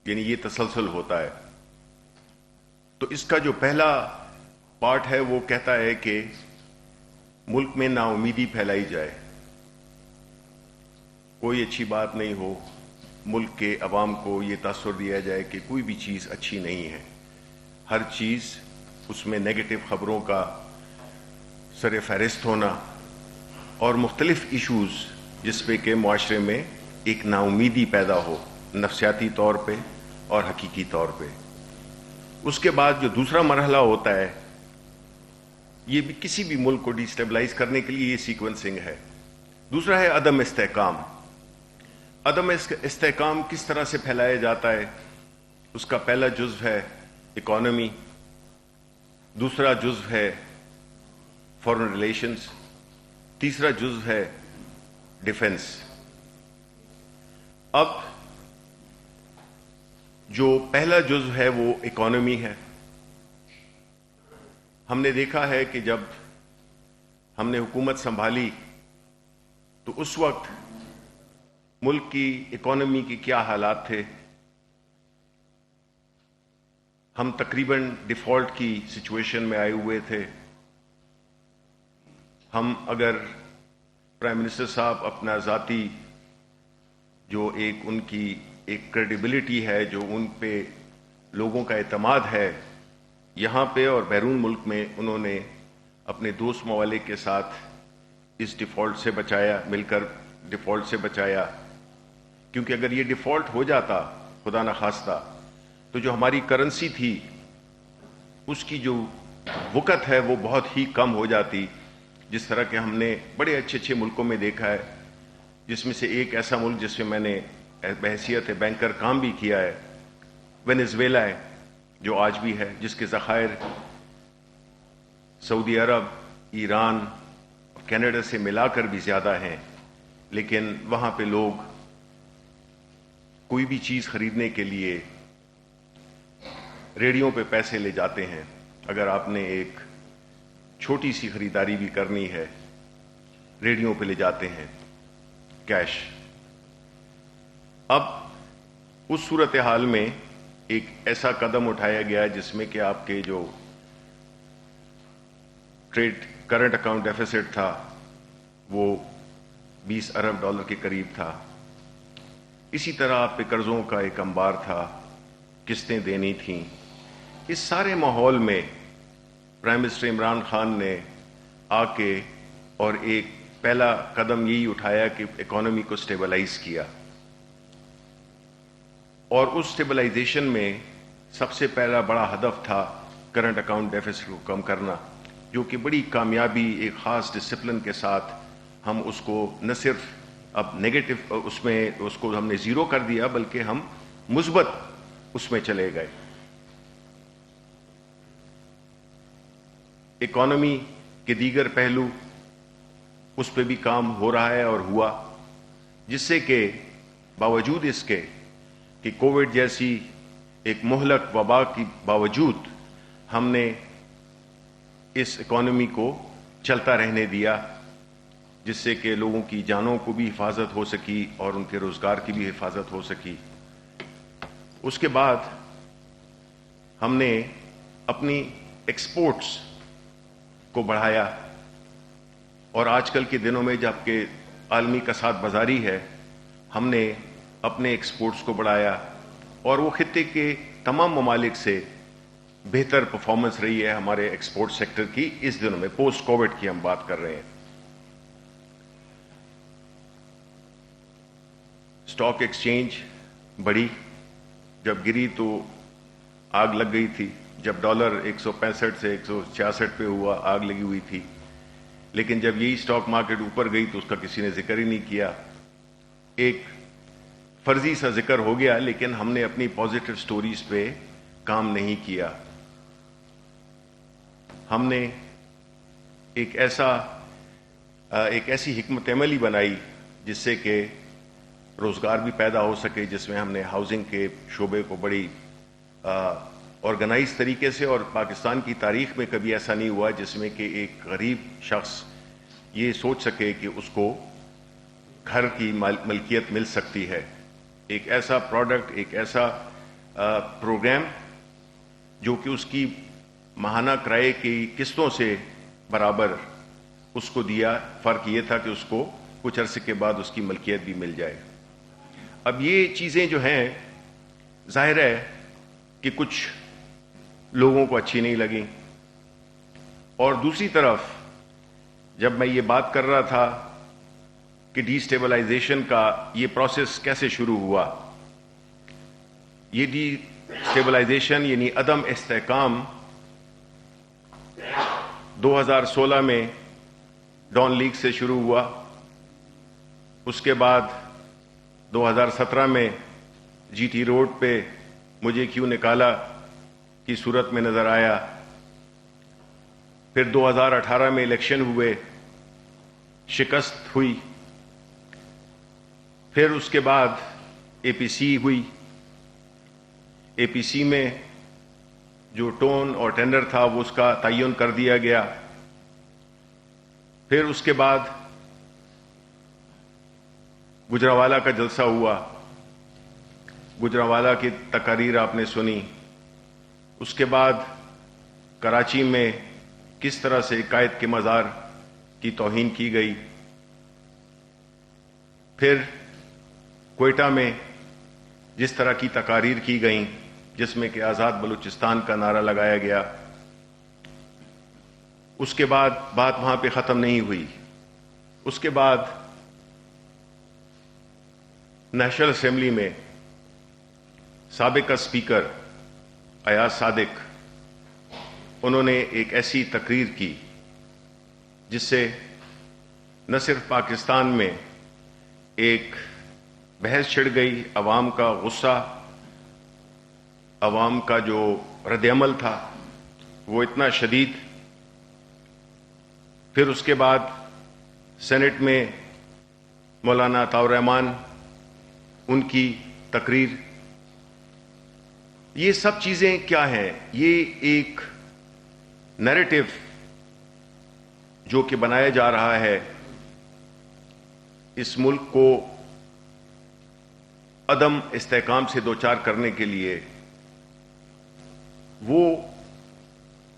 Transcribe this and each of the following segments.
یعنی یہ تسلسل ہوتا ہے. تو اس کا جو پہلا پارٹ ہے وہ کہتا ہے کہ ملک میں نا امیدی پھیلائی جائے، کوئی اچھی بات نہیں ہو، ملک کے عوام کو یہ تاثر دیا جائے کہ کوئی بھی چیز اچھی نہیں ہے، ہر چیز اس میں نیگیٹو خبروں کا سر فہرست ہونا اور مختلف ایشوز جس پہ کہ معاشرے میں ایک نا امیدی پیدا ہو نفسیاتی طور پہ اور حقیقی طور پہ. اس کے بعد جو دوسرا مرحلہ ہوتا ہے، یہ بھی کسی بھی ملک کو ڈیسٹیبلائز کرنے کے لیے یہ سیکوینسنگ ہے. دوسرا ہے عدم استحکام. عدم استحکام کس طرح سے پھیلایا جاتا ہے؟ اس کا پہلا جزو ہے اکانومی، دوسرا جزو ہے فارن ریلیشنز، تیسرا جزو ہے ڈیفنس. اب جو پہلا جزو ہے وہ اکانومی ہے. ہم نے دیکھا ہے کہ جب ہم نے حکومت سنبھالی تو اس وقت ملک کی اکانومی کے کیا حالات تھے. ہم تقریباً ڈیفالٹ کی سچویشن میں آئے ہوئے تھے. ہم اگر پرائم منسٹر صاحب اپنا ذاتی جو ان کی ایک کریڈیبلٹی ہے، جو ان پہ لوگوں کا اعتماد ہے یہاں پہ اور بیرون ملک میں، انہوں نے اپنے دوست ممالک کے ساتھ اس ڈیفالٹ سے بچایا، مل کر ڈیفالٹ سے بچایا. کیونکہ اگر یہ ڈیفالٹ ہو جاتا خدا نخواستہ تو جو ہماری کرنسی تھی اس کی جو وقت ہے وہ بہت ہی کم ہو جاتی. جس طرح کہ ہم نے بڑے اچھے اچھے ملکوں میں دیکھا ہے، جس میں سے ایک ایسا ملک جس میں نے بحیثیت بینکر کام بھی کیا ہے، وینزویلا ہے، جو آج بھی ہے، جس کے ذخائر سعودی عرب، ایران، کینیڈا سے ملا کر بھی زیادہ ہیں. لیکن وہاں پہ لوگ کوئی بھی چیز خریدنے کے لیے ریڑھیوں پہ پیسے لے جاتے ہیں. اگر آپ نے ایک چھوٹی سی خریداری بھی کرنی ہے، ریڑھیوں پہ لے جاتے ہیں کیش. اب اس صورتحال میں ایک ایسا قدم اٹھایا گیا جس میں کہ آپ کے جو ٹریڈ کرنٹ اکاؤنٹ ڈیفیسٹ تھا وہ $20 ارب کے قریب تھا. اسی طرح آپ پہ قرضوں کا ایک انبار تھا، قسطیں دینی تھیں. اس سارے ماحول میں پرائم منسٹر عمران خان نے آ کے اور ایک پہلا قدم یہی اٹھایا کہ اکانومی کو سٹیبلائز کیا. اور اس سٹیبلائزیشن میں سب سے پہلا بڑا ہدف تھا کرنٹ اکاؤنٹ ڈیفیسٹ کو کم کرنا، جو کہ بڑی کامیابی ایک خاص ڈسپلن کے ساتھ ہم اس کو نہ صرف اب نیگیٹو اس کو ہم نے زیرو کر دیا بلکہ ہم مثبت اس میں چلے گئے. اکانومی کے دیگر پہلو اس پہ بھی کام ہو رہا ہے اور ہوا، جس سے کہ باوجود اس کے کہ کووڈ جیسی ایک مہلک وبا کی باوجود ہم نے اس اکانومی کو چلتا رہنے دیا، جس سے کہ لوگوں کی جانوں کو بھی حفاظت ہو سکی اور ان کے روزگار کی بھی حفاظت ہو سکی. اس کے بعد ہم نے اپنی ایکسپورٹس کو بڑھایا، اور آج کل کے دنوں میں جب کہ عالمی کساد بازاری ہے، ہم نے اپنے ایکسپورٹس کو بڑھایا اور وہ خطے کے تمام ممالک سے بہتر پرفارمنس رہی ہے ہمارے ایکسپورٹ سیکٹر کی. اس دنوں میں پوسٹ کووڈ کی ہم بات کر رہے ہیں. اسٹاک ایکسچینج بڑھی، جب گری تو آگ لگ گئی تھی. جب ڈالر 165 سے 166 پہ ہوا آگ لگی ہوئی تھی. لیکن جب یہی اسٹاک مارکیٹ اوپر گئی تو اس کا کسی نے ذکر ہی نہیں کیا. ایک فرضی سا ذکر ہو گیا، لیکن ہم نے اپنی پازیٹیو سٹوریز پہ کام نہیں کیا. ہم نے ایک ایسی حکمت عملی بنائی جس سے کہ روزگار بھی پیدا ہو سکے، جس میں ہم نے ہاؤسنگ کے شعبے کو بڑی آرگنائز طریقے سے، اور پاکستان کی تاریخ میں کبھی ایسا نہیں ہوا جس میں کہ ایک غریب شخص یہ سوچ سکے کہ اس کو گھر کی ملکیت مل سکتی ہے. ایک ایسا پروڈکٹ، ایک ایسا پروگرام جو کہ اس کی ماہانہ کرائے کی قسطوں سے برابر اس کو دیا. فرق یہ تھا کہ اس کو کچھ عرصے کے بعد اس کی ملکیت بھی مل جائے. اب یہ چیزیں جو ہیں ظاہر ہے کہ کچھ لوگوں کو اچھی نہیں لگیں، اور دوسری طرف جب میں یہ بات کر رہا تھا کہ ڈی اسٹیبلائزیشن کا یہ پروسیس کیسے شروع ہوا، یہ ڈی اسٹیبلائزیشن یعنی عدم استحکام 2016 میں ڈان لیگ سے شروع ہوا. اس کے بعد 2017 میں جی ٹی روڈ پہ مجھے کیوں نکالا کی صورت میں نظر آیا. پھر 2018 میں الیکشن ہوئے، شکست ہوئی. پھر اس کے بعد اے پی سی ہوئی. اے پی سی میں جو ٹون اور ٹینڈر تھا وہ اس کا تعین کر دیا گیا. پھر اس کے بعد گجرانوالہ کا جلسہ ہوا. گجرانوالہ کی تقاریر آپ نے سنی. اس کے بعد کراچی میں کس طرح سے قائد کے مزار کی توہین کی گئی. پھر کوئٹہ میں جس طرح کی تقاریر کی گئیں جس میں کہ آزاد بلوچستان کا نعرہ لگایا گیا. اس کے بعد بات وہاں پہ ختم نہیں ہوئی. اس کے بعد نیشنل اسمبلی میں سابق اسپیکر ایاز صادق انہوں نے ایک ایسی تقریر کی جس سے نہ صرف پاکستان میں ایک بحث چھڑ گئی، عوام کا غصہ، عوام کا جو رد عمل تھا وہ اتنا شدید. پھر اس کے بعد سینٹ میں مولانا عطاء الرحمان ان کی تقریر. یہ سب چیزیں کیا ہیں؟ یہ ایک نیریٹو جو کہ بنایا جا رہا ہے اس ملک کو عدم استحکام سے دوچار کرنے کے لیے، وہ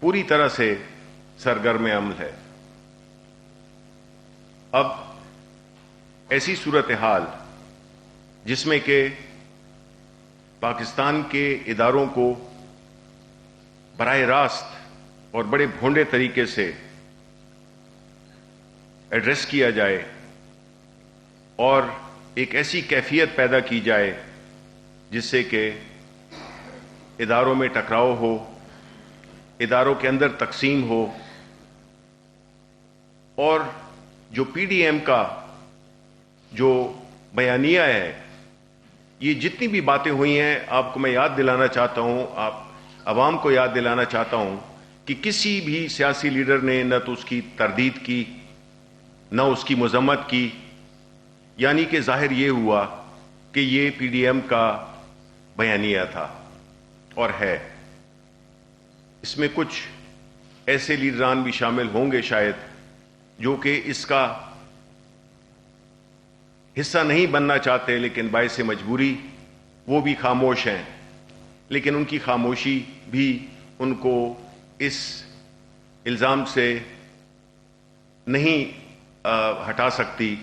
پوری طرح سے سرگرم عمل ہے. اب ایسی صورتحال جس میں کہ پاکستان کے اداروں کو براہ راست اور بڑے بھونڈے طریقے سے ایڈریس کیا جائے اور ایک ایسی کیفیت پیدا کی جائے جس سے کہ اداروں میں ٹکراؤ ہو، اداروں کے اندر تقسیم ہو، اور جو پی ڈی ایم کا جو بیانیہ ہے، یہ جتنی بھی باتیں ہوئی ہیں آپ کو میں یاد دلانا چاہتا ہوں، آپ عوام کو یاد دلانا چاہتا ہوں کہ کسی بھی سیاسی لیڈر نے نہ تو اس کی تردید کی نہ اس کی مذمت کی. یعنی کہ ظاہر یہ ہوا کہ یہ پی ڈی ایم کا بیانیہ تھا اور ہے. اس میں کچھ ایسے لیڈران بھی شامل ہوں گے شاید جو کہ اس کا حصہ نہیں بننا چاہتے، لیکن باعث مجبوری وہ بھی خاموش ہیں. لیکن ان کی خاموشی بھی ان کو اس الزام سے نہیں ہٹا سکتی،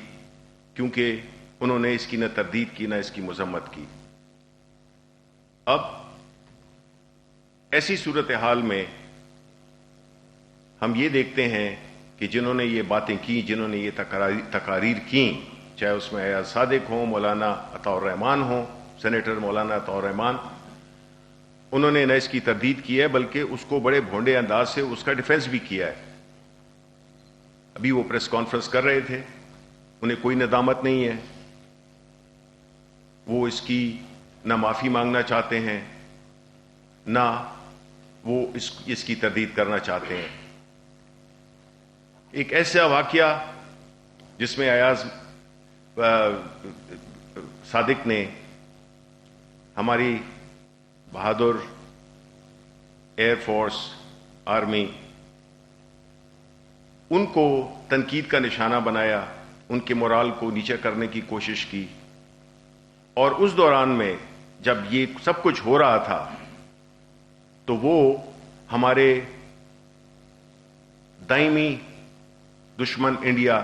کیونکہ انہوں نے اس کی نہ تردید کی نہ اس کی مذمت کی. اب ایسی صورتحال میں ہم یہ دیکھتے ہیں کہ جنہوں نے یہ باتیں کی، جنہوں نے یہ تقاریر کی، چاہے اس میں ایاز صادق ہوں، مولانا عطاء الرحمان ہوں، سینیٹر مولانا عطاء الرحمان، انہوں نے نہ اس کی تردید کی ہے بلکہ اس کو بڑے بھونڈے انداز سے اس کا ڈیفنس بھی کیا ہے. ابھی وہ پریس کانفرنس کر رہے تھے، انہیں کوئی ندامت نہیں ہے، وہ اس کی نہ معافی مانگنا چاہتے ہیں نہ وہ اس کی تردید کرنا چاہتے ہیں. ایک ایسا واقعہ جس میں ایاز صادق نے ہماری بہادر ایئر فورس، آرمی، ان کو تنقید کا نشانہ بنایا، ان کے مورال کو نیچے کرنے کی کوشش کی. اور اس دوران میں جب یہ سب کچھ ہو رہا تھا تو وہ ہمارے دائمی دشمن انڈیا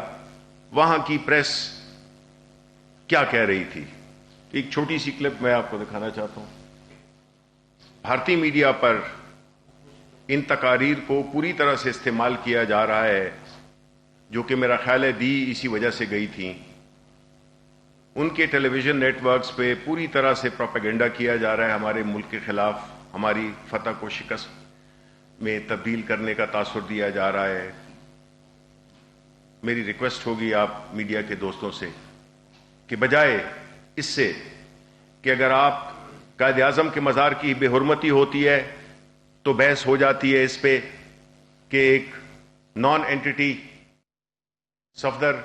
وہاں کی پریس کیا کہہ رہی تھی. ایک چھوٹی سی کلپ میں آپ کو دکھانا چاہتا ہوں. بھارتی میڈیا پر ان تقاریر کو پوری طرح سے استعمال کیا جا رہا ہے جو کہ میرا خیال ہے دی اسی وجہ سے گئی تھیں. ان کے ٹیلی ویژن نیٹ ورکس پہ پوری طرح سے پروپیگنڈا کیا جا رہا ہے ہمارے ملک کے خلاف. ہماری فتح کو شکست میں تبدیل کرنے کا تاثر دیا جا رہا ہے. میری ریکویسٹ ہوگی آپ میڈیا کے دوستوں سے کہ بجائے اس سے کہ اگر آپ قائد اعظم کے مزار کی بے حرمتی ہوتی ہے تو بحث ہو جاتی ہے اس پہ کہ ایک نان اینٹی صفدر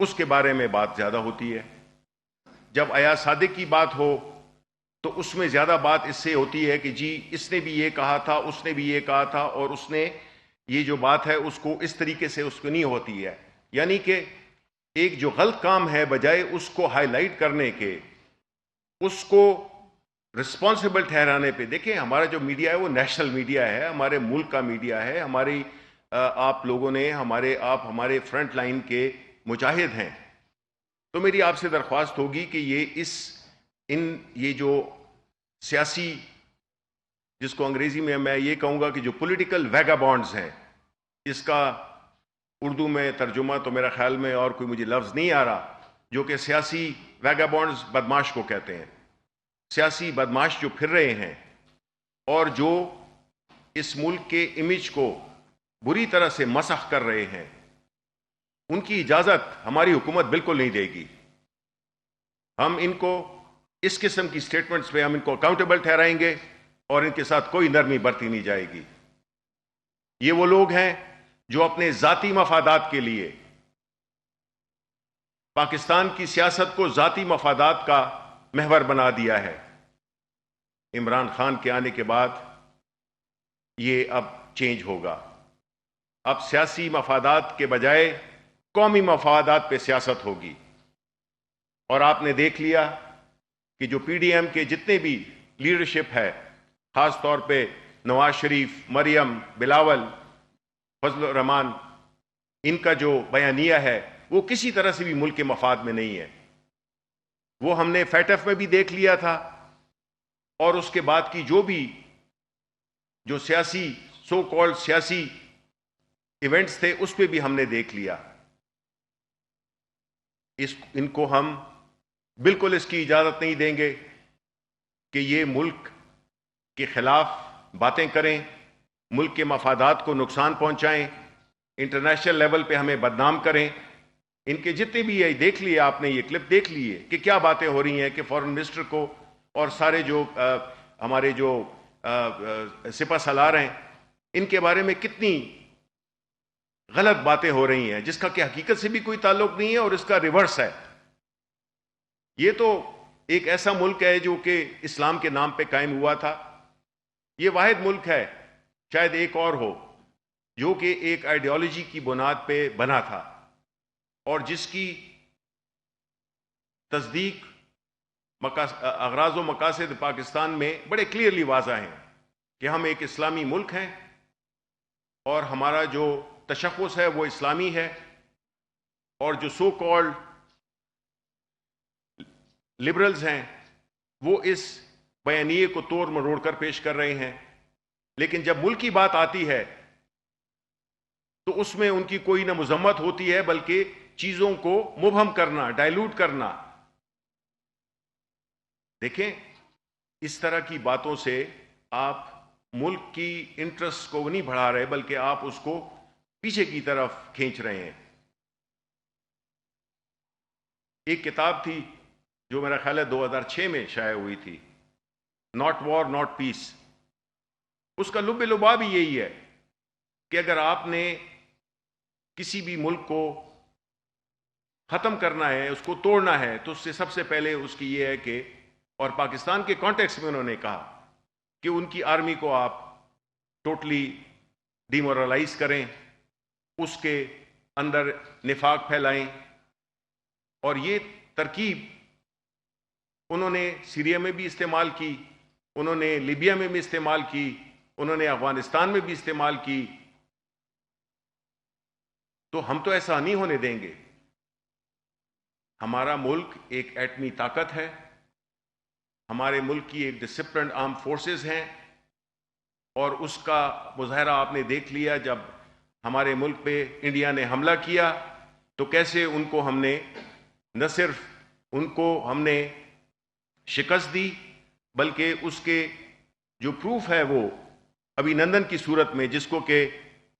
اس کے بارے میں بات زیادہ ہوتی ہے. جب ایاز صادق کی بات ہو تو اس میں زیادہ بات اس سے ہوتی ہے کہ جی اس نے بھی یہ کہا تھا, اس نے بھی یہ کہا تھا, اور اس نے یہ جو بات ہے اس کو اس طریقے سے اس کو نہیں ہوتی ہے. یعنی کہ ایک جو غلط کام ہے بجائے اس کو ہائی لائٹ کرنے کے, اس کو رسپانسبل ٹھہرانے پہ. دیکھیں ہمارا جو میڈیا ہے وہ نیشنل میڈیا ہے, ہمارے ملک کا میڈیا ہے. ہماری آپ لوگوں نے آپ ہمارے فرنٹ لائن کے مجاہد ہیں. تو میری آپ سے درخواست ہوگی کہ یہ جو سیاسی, جس کو انگریزی میں یہ کہوں گا کہ جو پولیٹیکل ویگابونڈز ہیں, اس کا اردو میں ترجمہ تو میرا خیال میں اور کوئی مجھے لفظ نہیں آ رہا, جو کہ سیاسی ویگابونڈز بدماش کو کہتے ہیں. سیاسی بدماش جو پھر رہے ہیں اور جو اس ملک کے امیج کو بری طرح سے مسخ کر رہے ہیں, ان کی اجازت ہماری حکومت بالکل نہیں دے گی. ہم ان کو اس قسم کی سٹیٹمنٹس پہ ہم ان کو اکاؤنٹیبل ٹھہرائیں گے اور ان کے ساتھ کوئی نرمی برتی نہیں جائے گی. یہ وہ لوگ ہیں جو اپنے ذاتی مفادات کے لیے پاکستان کی سیاست کو ذاتی مفادات کا محور بنا دیا ہے. عمران خان کے آنے کے بعد یہ اب چینج ہوگا. اب سیاسی مفادات کے بجائے قومی مفادات پہ سیاست ہوگی. اور آپ نے دیکھ لیا کہ جو پی ڈی ایم کے جتنے بھی لیڈرشپ ہے, خاص طور پہ نواز شریف, مریم, بلاول, فضل الرحمان, ان کا جو بیانیہ ہے وہ کسی طرح سے بھی ملک کے مفاد میں نہیں ہے. وہ ہم نے فیٹف میں بھی دیکھ لیا تھا, اور اس کے بعد کی جو سیاسی سو کالڈ سیاسی ایونٹس تھے اس پہ بھی ہم نے دیکھ لیا. ان کو ہم بالکل اس کی اجازت نہیں دیں گے کہ یہ ملک کے خلاف باتیں کریں, ملک کے مفادات کو نقصان پہنچائیں, انٹرنیشنل لیول پہ ہمیں بدنام کریں. ان کے جتنے بھی یہ دیکھ لیے, آپ نے یہ کلپ دیکھ لیے کہ کیا باتیں ہو رہی ہیں کہ فورن منسٹر کو اور سارے جو ہمارے جو سپہ سالار ہیں ان کے بارے میں کتنی غلط باتیں ہو رہی ہیں, جس کا کہ حقیقت سے بھی کوئی تعلق نہیں ہے اور اس کا ریورس ہے. یہ تو ایک ایسا ملک ہے جو کہ اسلام کے نام پہ قائم ہوا تھا. یہ واحد ملک ہے, شاید ایک اور ہو, جو کہ ایک آئیڈیالوجی کی بنیاد پہ بنا تھا اور جس کی تصدیق اغراض و مقاصد پاکستان میں بڑے کلیئرلی واضح ہیں کہ ہم ایک اسلامی ملک ہیں اور ہمارا جو تشخص ہے وہ اسلامی ہے, اور جو سو کالڈ لبرلز ہیں وہ اس بیانیے کو توڑ مروڑ کر پیش کر رہے ہیں. لیکن جب ملک کی بات آتی ہے تو اس میں ان کی کوئی نہ مذمت ہوتی ہے بلکہ چیزوں کو مبہم کرنا, ڈائلوٹ کرنا. دیکھیں اس طرح کی باتوں سے آپ ملک کی انٹرسٹ کو نہیں بڑھا رہے بلکہ آپ اس کو پیچھے کی طرف کھینچ رہے ہیں. ایک کتاب تھی جو میرا خیال ہے 2006 میں شائع ہوئی تھی, ناٹ وار ناٹ پیس. اس کا لب لباب بھی یہی ہے کہ اگر آپ نے کسی بھی ملک کو ختم کرنا ہے, اس کو توڑنا ہے, تو اس سے سب سے پہلے اس کی یہ ہے کہ, اور پاکستان کے کانٹیکس میں انہوں نے کہا کہ ان کی آرمی کو آپ ٹوٹلی ڈی مورلائز کریں, اس کے اندر نفاق پھیلائیں. اور یہ ترکیب انہوں نے سیریا میں بھی استعمال کی، انہوں نے لیبیا میں بھی استعمال کی، انہوں نے افغانستان میں بھی استعمال کی. تو ہم تو ایسا نہیں ہونے دیں گے. ہمارا ملک ایک ایٹمی طاقت ہے، ہمارے ملک کی ایک ڈسپلنڈ آرم فورسز ہیں، اور اس کا مظاہرہ آپ نے دیکھ لیا جب ہمارے ملک پہ انڈیا نے حملہ کیا تو کیسے ان کو ہم نے نہ صرف ان کو ہم نے شکست دی، بلکہ اس کے جو پروف ہے وہ ابھی نندن کی صورت میں، جس کو کہ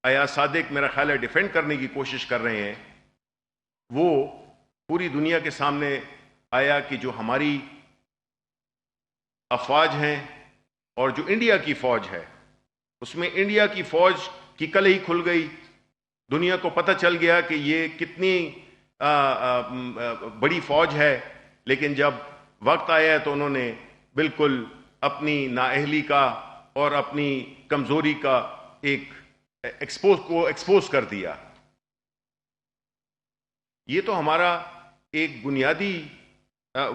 ایاز صادق میرا خیال ہے ڈیفینڈ کرنے کی کوشش کر رہے ہیں، وہ پوری دنیا کے سامنے آیا کہ جو ہماری افواج ہیں اور جو انڈیا کی فوج ہے، اس میں انڈیا کی فوج کی کل ہی کھل گئی. دنیا کو پتہ چل گیا کہ یہ کتنی بڑی فوج ہے، لیکن جب وقت آیا تو انہوں نے بالکل اپنی نااہلی کا اور اپنی کمزوری کا ایک ایکسپوز کر دیا. یہ تو ہمارا ایک بنیادی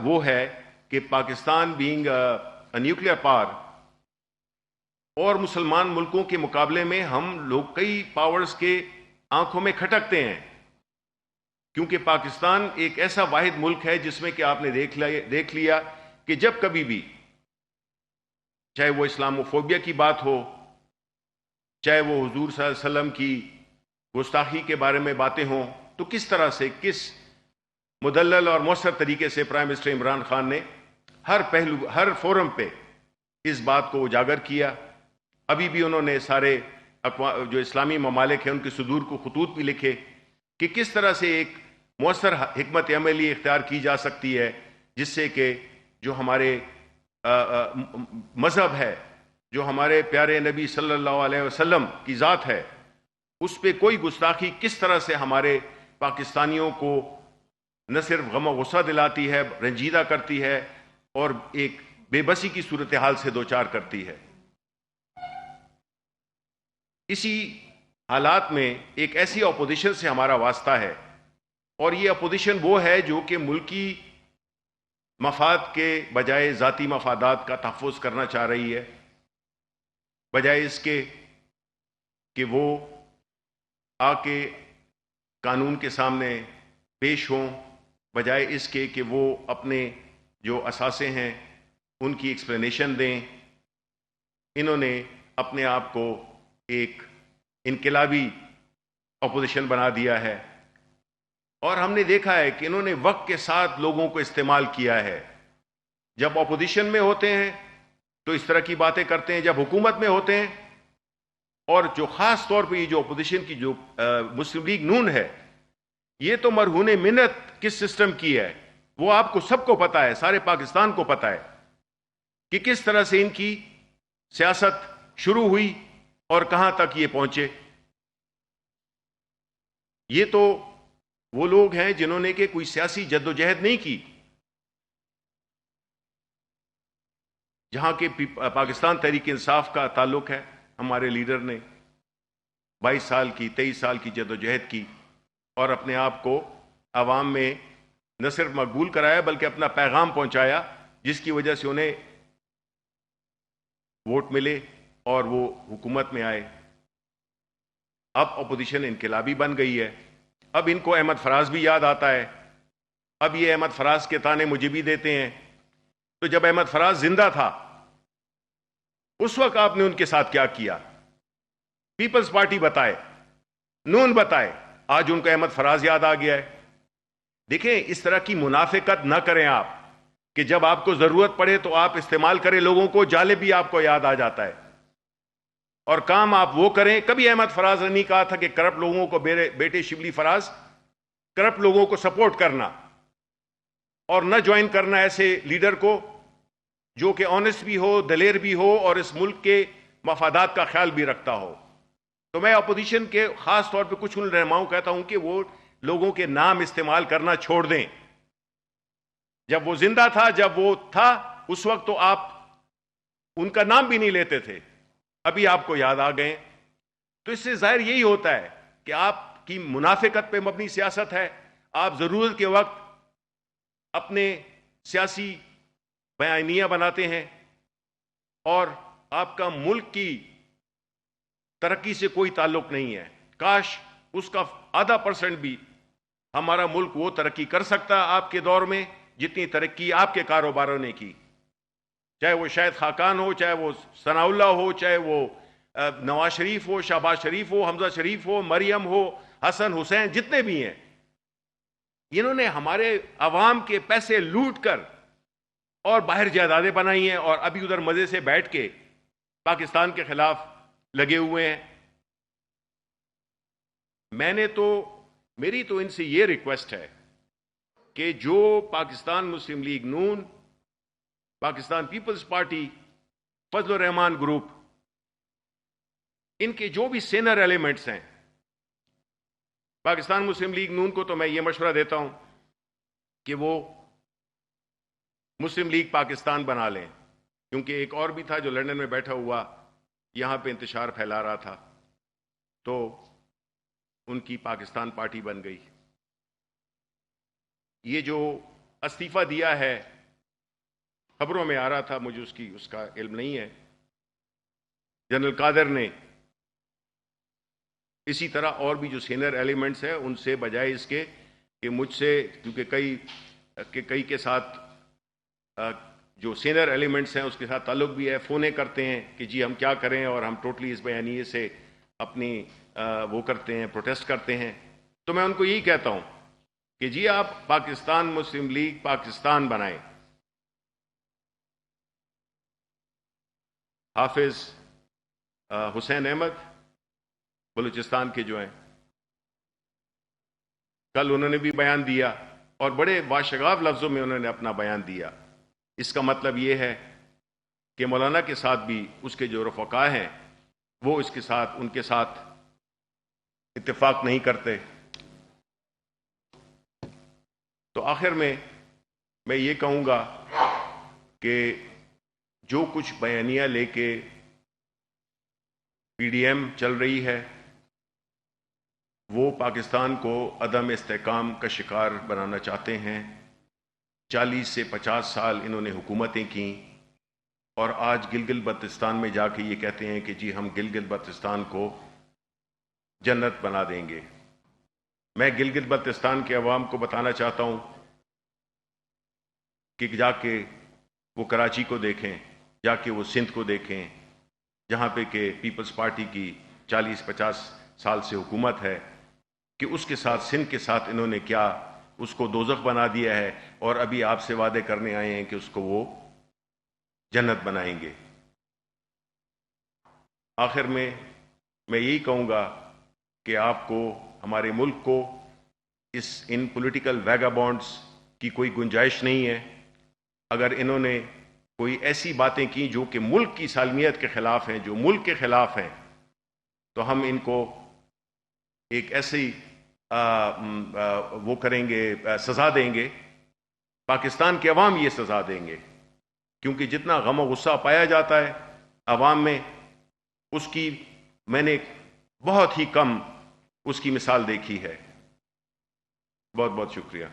وہ ہے کہ پاکستان بینگ نیوکلیئر پاور اور مسلمان ملکوں کے مقابلے میں ہم لوگ کئی پاورز کے آنکھوں میں کھٹکتے ہیں، کیونکہ پاکستان ایک ایسا واحد ملک ہے جس میں کہ آپ نے دیکھ لیا کہ جب کبھی بھی، چاہے وہ اسلاموفوبیا کی بات ہو، چاہے وہ حضور صلی اللہ علیہ وسلم کی گستاخی کے بارے میں باتیں ہوں، تو کس طرح سے، کس مدلل اور مؤثر طریقے سے پرائم منسٹر عمران خان نے ہر پہلو، ہر فورم پہ اس بات کو اجاگر کیا. ابھی بھی انہوں نے سارے جو اسلامی ممالک ہیں ان کے صدور کو خطوط بھی لکھے کہ کس طرح سے ایک مؤثر حکمت عملی اختیار کی جا سکتی ہے جس سے کہ جو ہمارے مذہب ہے، جو ہمارے پیارے نبی صلی اللہ علیہ وسلم کی ذات ہے، اس پہ کوئی گستاخی کس طرح سے ہمارے پاکستانیوں کو نہ صرف غم و غصہ دلاتی ہے، رنجیدہ کرتی ہے اور ایک بے بسی کی صورتحال سے دوچار کرتی ہے. اسی حالات میں ایک ایسی اپوزیشن سے ہمارا واسطہ ہے، اور یہ اپوزیشن وہ ہے جو کہ ملکی مفاد کے بجائے ذاتی مفادات کا تحفظ کرنا چاہ رہی ہے، بجائے اس کے کہ وہ آ کے قانون کے سامنے پیش ہوں، بجائے اس کے کہ وہ اپنے جو اثاثے ہیں ان کی ایکسپلینیشن دیں. انہوں نے اپنے آپ کو ایک انقلابی اپوزیشن بنا دیا ہے، اور ہم نے دیکھا ہے کہ انہوں نے وقت کے ساتھ لوگوں کو استعمال کیا ہے. جب اپوزیشن میں ہوتے ہیں تو اس طرح کی باتیں کرتے ہیں، جب حکومت میں ہوتے ہیں، اور جو خاص طور پہ یہ جو اپوزیشن کی جو مسلم لیگ نون ہے، یہ تو مرہون منت کس سسٹم کی ہے وہ آپ کو سب کو پتا ہے، سارے پاکستان کو پتا ہے کہ کس طرح سے ان کی سیاست شروع ہوئی اور کہاں تک یہ پہنچے. یہ تو وہ لوگ ہیں جنہوں نے کہ کوئی سیاسی جدوجہد نہیں کی. جہاں کہ پاکستان تحریک انصاف کا تعلق ہے، ہمارے لیڈر نے 22 سال کی 23 سال کی جدوجہد کی اور اپنے آپ کو عوام میں نہ صرف مقبول کرایا بلکہ اپنا پیغام پہنچایا، جس کی وجہ سے انہیں ووٹ ملے اور وہ حکومت میں آئے. اب اپوزیشن انقلابی بن گئی ہے. اب ان کو احمد فراز بھی یاد آتا ہے. اب یہ احمد فراز کے تانے مجھے بھی دیتے ہیں. تو جب احمد فراز زندہ تھا اس وقت آپ نے ان کے ساتھ کیا کیا؟ پیپلز پارٹی بتائے، نون بتائے، آج ان کو احمد فراز یاد آ گیا ہے. دیکھیں، اس طرح کی منافقت نہ کریں آپ کہ جب آپ کو ضرورت پڑے تو آپ استعمال کریں لوگوں کو. جالب بھی آپ کو یاد آ جاتا ہے اور کام آپ وہ کریں. کبھی احمد فراز نے نہیں کہا تھا کہ کرپٹ لوگوں کو، بیٹے شبلی فراز، کرپٹ لوگوں کو سپورٹ کرنا اور نہ جوائن کرنا ایسے لیڈر کو جو کہ آنےسٹ بھی ہو، دلیر بھی ہو اور اس ملک کے مفادات کا خیال بھی رکھتا ہو. تو میں اپوزیشن کے خاص طور پہ کچھ ان رہنماؤں کہتا ہوں کہ وہ لوگوں کے نام استعمال کرنا چھوڑ دیں. جب وہ زندہ تھا، جب وہ تھا، اس وقت تو آپ ان کا نام بھی نہیں لیتے تھے. ابھی آپ کو یاد آ گئے. تو اس سے ظاہر یہی ہوتا ہے کہ آپ کی منافقت پہ مبنی سیاست ہے. آپ ضرورت کے وقت اپنے سیاسی بیانیہ بناتے ہیں اور آپ کا ملک کی ترقی سے کوئی تعلق نہیں ہے. کاش اس کا 0.5% بھی ہمارا ملک وہ ترقی کر سکتا آپ کے دور میں جتنی ترقی آپ کے کاروباروں نے کی، چاہے وہ شاہد خاقان ہو، چاہے وہ ثناء اللہ ہو، چاہے وہ نواز شریف ہو، شہباز شریف ہو، حمزہ شریف ہو، مریم ہو، حسن حسین، جتنے بھی ہیں. انہوں نے ہمارے عوام کے پیسے لوٹ کر اور باہر جائیدادیں بنائی ہیں اور ابھی ادھر مزے سے بیٹھ کے پاکستان کے خلاف لگے ہوئے ہیں. میری تو ان سے یہ ریکویسٹ ہے کہ جو پاکستان مسلم لیگ نون، پاکستان پیپلز پارٹی، فضل الرحمان گروپ، ان کے جو بھی سینئر ایلیمنٹس ہیں، پاکستان مسلم لیگ نون کو تو میں یہ مشورہ دیتا ہوں کہ وہ مسلم لیگ پاکستان بنا لیں، کیونکہ ایک اور بھی تھا جو لندن میں بیٹھا ہوا یہاں پہ انتشار پھیلا رہا تھا، تو ان کی پاکستان پارٹی بن گئی. یہ جو استعفیٰ دیا ہے، خبروں میں آ رہا تھا، مجھے اس کا علم نہیں ہے، جنرل قادر نے اسی طرح اور بھی جو سینئر ایلیمنٹس ہیں ان سے بجائے اس کے کہ مجھ سے، کیونکہ کئی کے ساتھ جو سینئر ایلیمنٹس ہیں اس کے ساتھ تعلق بھی ہے، فونے کرتے ہیں کہ جی ہم کیا کریں، اور ہم ٹوٹلی اس بیانیے سے اپنی وہ کرتے ہیں، پروٹیسٹ کرتے ہیں. تو میں ان کو یہی کہتا ہوں کہ جی آپ پاکستان مسلم لیگ پاکستان بنائیں. حافظ حسین احمد بلوچستان کے جو ہیں، کل انہوں نے بھی بیان دیا اور بڑے باشگاف لفظوں میں انہوں نے اپنا بیان دیا. اس کا مطلب یہ ہے کہ مولانا کے ساتھ بھی اس کے جو رفقا ہیں وہ ان کے ساتھ اتفاق نہیں کرتے. تو آخر میں یہ کہوں گا کہ جو کچھ بیانیہ لے کے پی ڈی ایم چل رہی ہے وہ پاکستان کو عدم استحکام کا شکار بنانا چاہتے ہیں. 40 سے 50 سال انہوں نے حکومتیں کیں اور آج گلگت بلتستان میں جا کے یہ کہتے ہیں کہ جی ہم گلگت بلتستان کو جنت بنا دیں گے. میں گلگت بلتستان کے عوام کو بتانا چاہتا ہوں کہ جا کے وہ کراچی کو دیکھیں، جا کے وہ سندھ کو دیکھیں، جہاں پہ کہ پیپلز پارٹی کی 40-50 سال سے حکومت ہے، کہ اس کے ساتھ سندھ کے ساتھ انہوں نے کیا اس کو دوزخ بنا دیا ہے، اور ابھی آپ سے وعدے کرنے آئے ہیں کہ اس کو وہ جنت بنائیں گے. آخر میں یہی کہوں گا کہ آپ کو، ہمارے ملک کو ان پولیٹیکل ویگابونڈز کی کوئی گنجائش نہیں ہے. اگر انہوں نے کوئی ایسی باتیں کی جو کہ ملک کی سالمیت کے خلاف ہیں، جو ملک کے خلاف ہیں، تو ہم ان کو ایک ایسی وہ کریں گے، سزا دیں گے. پاکستان کے عوام یہ سزا دیں گے، کیونکہ جتنا غم و غصہ پایا جاتا ہے عوام میں، اس کی میں نے بہت ہی کم اس کی مثال دیکھی ہے. بہت بہت شکریہ.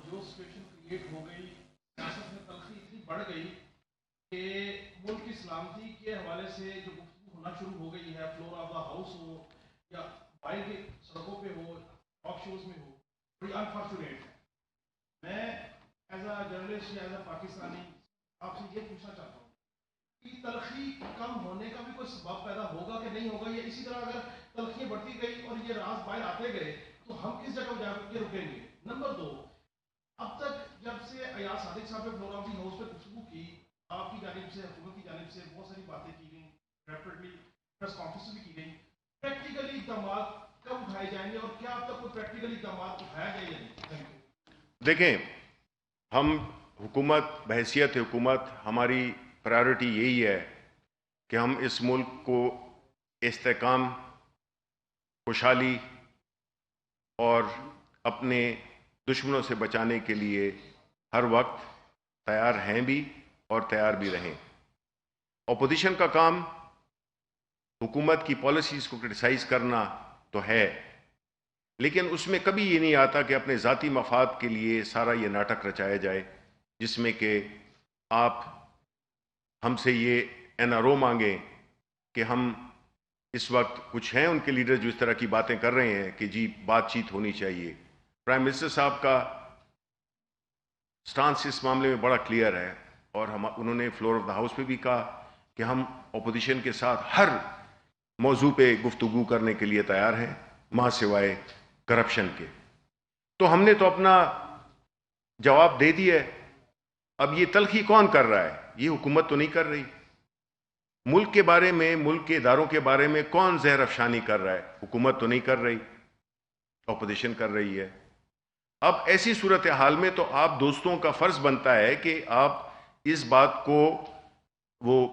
جو سچویشن کریٹ ہو گئی، سیاست میں تلخی اتنی بڑھ گئی کہ ملک کی سلامتی کے حوالے سے جو گفتگو ہونا شروع ہو گئی ہے، فلور آف دا ہاؤس ہو یا باہر کی سڑکوں پہ ہو، ٹاک شوز میں ہو، بڑی انفارچونیٹ ہے. میں ایز اے جرنلسٹ یا ایز اے پاکستانی آپ سے یہ پوچھنا چاہتا ہوں کہ تلخی کم ہونے کا بھی کوئی سبب پیدا ہوگا کہ نہیں ہوگا، یا اسی طرح اگر تلخیاں بڑھتی گئی اور یہ راز باہر آتے گئے تو ہم کس جگہ جا کے رکیں گے؟ نمبر 2، اب تک جب سے ایاز صادق صاحب نے فلور آف دی ہاؤس پہ گفتگو کی، آپ کی جانب سے، حکومت کی جانب سے بہت ساری باتیں کی گئیں، ریپیڈلی پریس کانفرنس بھی کی گئی، پریکٹیکلی اقدامات کب اٹھائے جائیں گے اور کیا اب تک کوئی پریکٹیکلی اقدامات اٹھایا گیا یا نہیں؟ Thank you. دیکھیں، ہم حکومت، بحیثیت حکومت، ہماری پرائیورٹی یہی ہے کہ ہم اس ملک کو استحکام، خوشحالی اور اپنے دشمنوں سے بچانے کے لیے ہر وقت تیار ہیں بھی اور تیار بھی رہیں. اپوزیشن کا کام حکومت کی پالیسیز کو کرٹیسائز کرنا تو ہے، لیکن اس میں کبھی یہ نہیں آتا کہ اپنے ذاتی مفاد کے لیے سارا یہ ناٹک رچایا جائے، جس میں کہ آپ ہم سے یہ این آر او مانگیں کہ ہم اس وقت کچھ ہیں ان کے لیڈر جو اس طرح کی باتیں کر رہے ہیں کہ جی بات چیت ہونی چاہیے۔ پرائم منسٹر صاحب کا سٹانس اس معاملے میں بڑا کلیئر ہے، اور انہوں نے فلور آف دا ہاؤس پہ بھی کہا کہ ہم اپوزیشن کے ساتھ ہر موضوع پہ گفتگو کرنے کے لیے تیار ہیں، ماں سوائے کرپشن کے۔ تو ہم نے تو اپنا جواب دے دیا ہے۔ اب یہ تلخی کون کر رہا ہے؟ یہ حکومت تو نہیں کر رہی۔ ملک کے بارے میں، ملک کے اداروں کے بارے میں کون زہر افشانی کر رہا ہے؟ حکومت تو نہیں کر رہی، اپوزیشن کر رہی ہے۔ اب ایسی صورتحال میں تو آپ دوستوں کا فرض بنتا ہے کہ آپ اس بات کو وہ